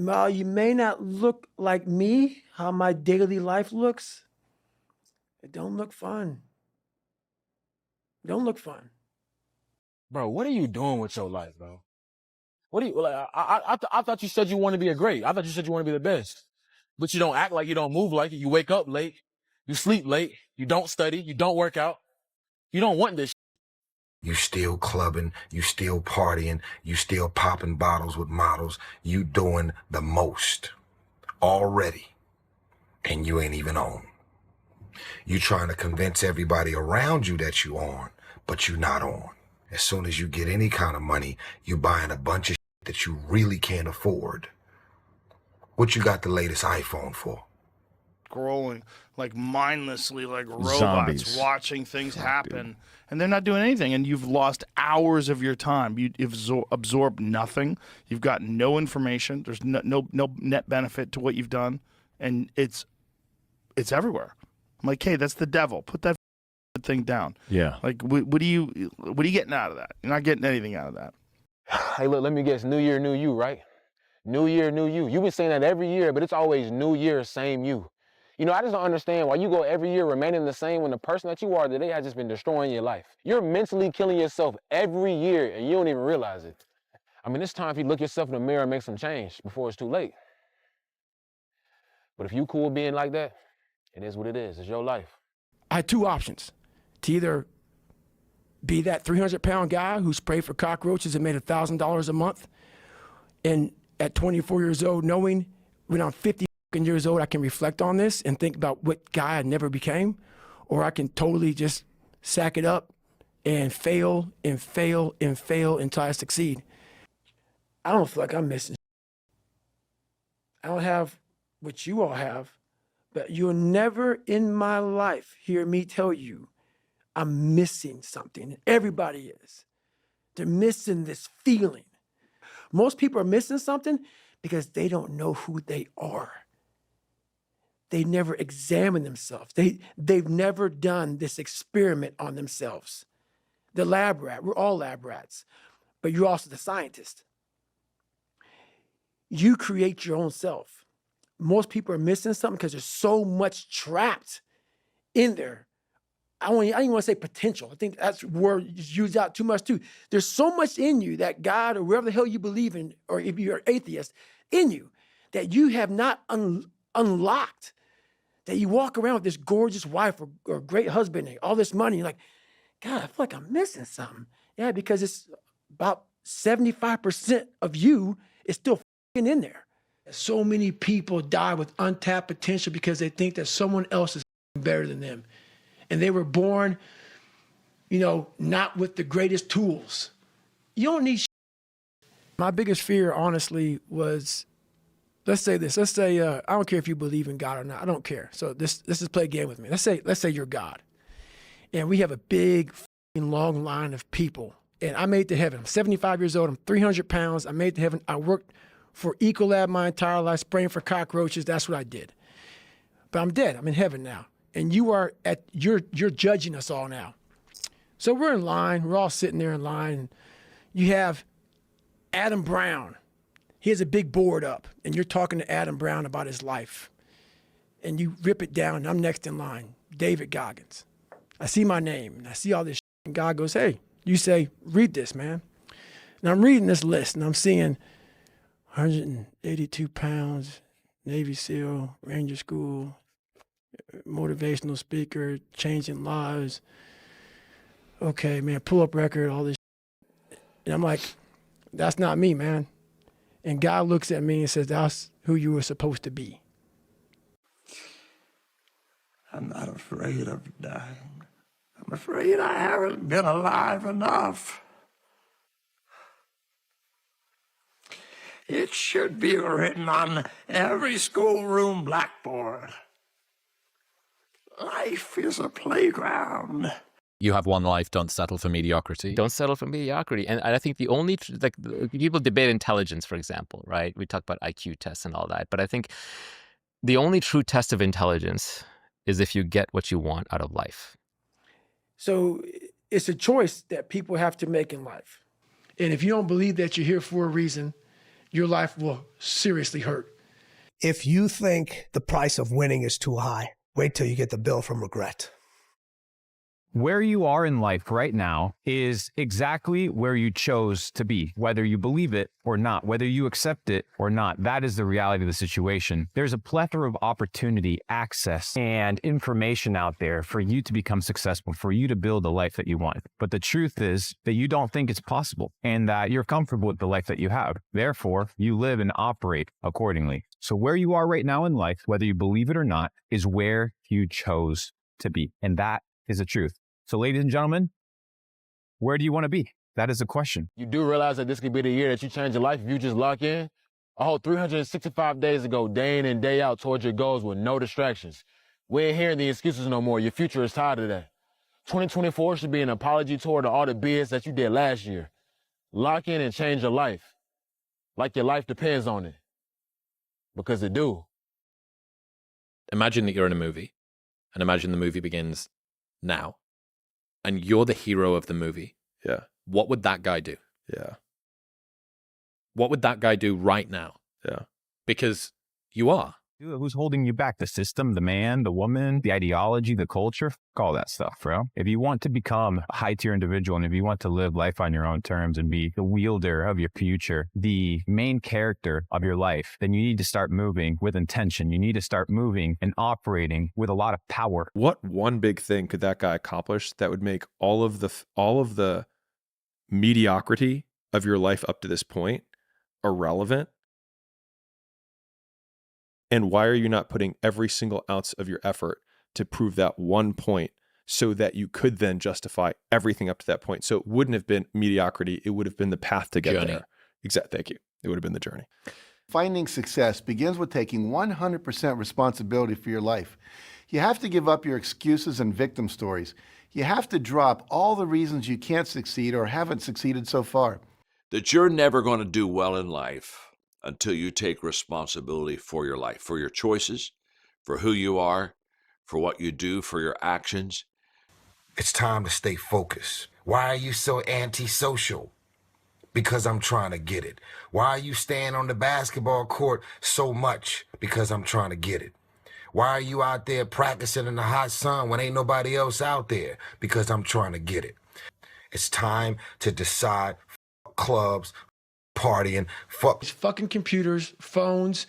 While you may not look like me, how my daily life looks, it don't look fun. It don't look fun. Bro, what are you doing with your life, bro? What do you, like, I thought you said you want to be a great. I thought you said you want to be the best. But you don't act like you don't move like it. You wake up late. You sleep late. You don't study. You don't work out. You don't want this. You still clubbing, you still partying, you still popping bottles with models. You doing the most already, and you ain't even on. You trying to convince everybody around you that you on, but you not on. As soon as you get any kind of money, you buying a bunch of shit that you really can't afford. What you got the latest iPhone for? Scrolling like mindlessly, like robots, Zombies. watching things happen, and they're not doing anything. And you've lost hours of your time. You've absorbed nothing. You've got no information. There's no net benefit to what you've done, and it's everywhere. I'm like, hey, that's the devil. Put that thing down. Yeah. Like, what are you getting out of that? You're not getting anything out of that. Hey, look, let me guess. New year, new you, right? New year, new you. You've been saying that every year, but it's always new year, same you. You know, I just don't understand why you go every year remaining the same when the person that you are today has just been destroying your life. You're mentally killing yourself every year, and you don't even realize it. I mean, it's time for you to look yourself in the mirror and make some change before it's too late. But if you cool being like that, it is what it is. It's your life. I had two options: to either be that 300-pound guy who sprayed for cockroaches and made $1,000 a month, and at 24 years old, knowing when I'm 50 years old, I can reflect on this and think about what guy I never became, or I can totally just sack it up and fail and fail and fail until I succeed. I don't feel like I'm missing. I don't have what you all have, but you'll never in my life hear me tell you I'm missing something. Everybody is. They're missing this feeling. Most people are missing something because they don't know who they are. They never examine themselves. They've never done this experiment on themselves. The lab rat, we're all lab rats, but you're also the scientist. You create your own self. Most people are missing something because there's so much trapped in there. I don't even want to say potential. I think that's word used out too much too. There's so much in you that God or wherever the hell you believe in, or if you're an atheist, in you that you have not unlocked. That you walk around with this gorgeous wife or great husband and all this money. You're like, God, I feel like I'm missing something. Yeah, because it's about 75% of you is still in there. So many people die with untapped potential because they think that someone else is better than them. And they were born, not with the greatest tools. You don't need. My biggest fear, honestly, was, let's say this. Let's say I don't care if you believe in God or not. I don't care. So let's just play a game with me. Let's say you're God, and we have a big, long line of people. And I made it to heaven. I'm 75 years old. I'm 300 pounds. I made it to heaven. I worked for Ecolab my entire life, spraying for cockroaches. That's what I did. But I'm dead. I'm in heaven now. And you're judging us all now. So we're in line. We're all sitting there in line. And you have Adam Brown. He has a big board up, and you're talking to Adam Brown about his life. And you rip it down, and I'm next in line, David Goggins. I see my name, and I see all this shit, and God goes, hey, you say, read this, man. And I'm reading this list, and I'm seeing 182 pounds, Navy SEAL, Ranger School, motivational speaker, changing lives. Okay, man, pull-up record, all this shit. And I'm like, that's not me, man. And God looks at me and says, that's who you were supposed to be. I'm not afraid of dying. I'm afraid I haven't been alive enough. It should be written on every schoolroom blackboard. Life is a playground. You have one life, don't settle for mediocrity. Don't settle for mediocrity. And I think the only, people debate intelligence, for example, right? We talk about IQ tests and all that. But I think the only true test of intelligence is if you get what you want out of life. So it's a choice that people have to make in life. And if you don't believe that you're here for a reason, your life will seriously hurt. If you think the price of winning is too high, wait till you get the bill from regret. Where you are in life right now is exactly where you chose to be, whether you believe it or not, whether you accept it or not. That is the reality of the situation. There's a plethora of opportunity, access, and information out there for you to become successful, for you to build the life that you want. But the truth is that you don't think it's possible and that you're comfortable with the life that you have. Therefore, you live and operate accordingly. So where you are right now in life, whether you believe it or not, is where you chose to be. And that is the truth. So ladies and gentlemen, where do you want to be? That is the question. You do realize that this could be the year that you change your life if you just lock in? A whole 365 days ago, day in and day out towards your goals with no distractions. We ain't hearing the excuses no more. Your future is tired of that. 2024 should be an apology toward all the BS that you did last year. Lock in and change your life. Like your life depends on it. Because it do. Imagine that you're in a movie, and imagine the movie begins now. And you're the hero of the movie. Yeah. What would that guy do? Yeah. What would that guy do right now? Yeah. Because you are. Who's holding you back? The system, the man, the woman, the ideology, the culture, all that stuff, bro. If you want to become a high-tier individual and if you want to live life on your own terms and be the wielder of your future, the main character of your life, then you need to start moving with intention. You need to start moving and operating with a lot of power. What one big thing could that guy accomplish that would make all of the mediocrity of your life up to this point irrelevant? And why are you not putting every single ounce of your effort to prove that one point so that you could then justify everything up to that point? So it wouldn't have been mediocrity. It would have been the path to get there. Exactly. Thank you. It would have been the journey. Finding success begins with taking 100% responsibility for your life. You have to give up your excuses and victim stories. You have to drop all the reasons you can't succeed or haven't succeeded so far. That you're never going to do well in life until you take responsibility for your life, for your choices, for who you are, for what you do, for your actions. It's time to stay focused. Why are you so antisocial? Because I'm trying to get it. Why are you staying on the basketball court so much? Because I'm trying to get it. Why are you out there practicing in the hot sun when ain't nobody else out there? Because I'm trying to get it. It's time to decide. Clubs, partying, fucking computers, phones,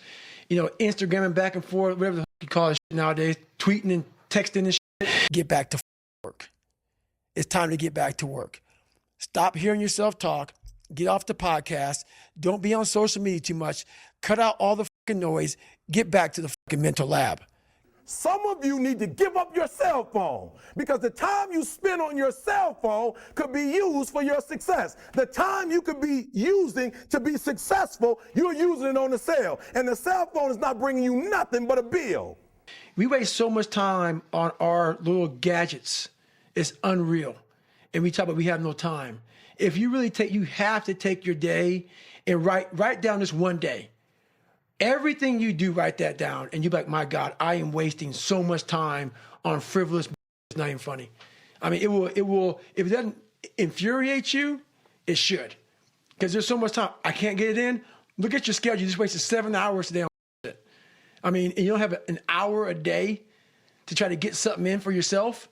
Instagramming back and forth, whatever the you call it nowadays, tweeting and texting and shit. Get back to work. It's time to get back to work. Stop hearing yourself talk. Get off the podcast. Don't be on social media too much. Cut out all the fucking noise. Get back to the fucking mental lab. Some of you need to give up your cell phone because the time you spend on your cell phone could be used for your success. The time you could be using to be successful, you're using it on the cell. And the cell phone is not bringing you nothing but a bill. We waste so much time on our little gadgets. It's unreal. And we talk about we have no time. If you really you have to take your day and write down this one day. Everything you do, write that down, and you're like, my God, I am wasting so much time on frivolous. It's not even funny. I mean, it will. If it doesn't infuriate you, it should, because there's so much time. I can't get it in. Look at your schedule. You just wasted 7 hours today on it. I mean, and you don't have an hour a day to try to get something in for yourself.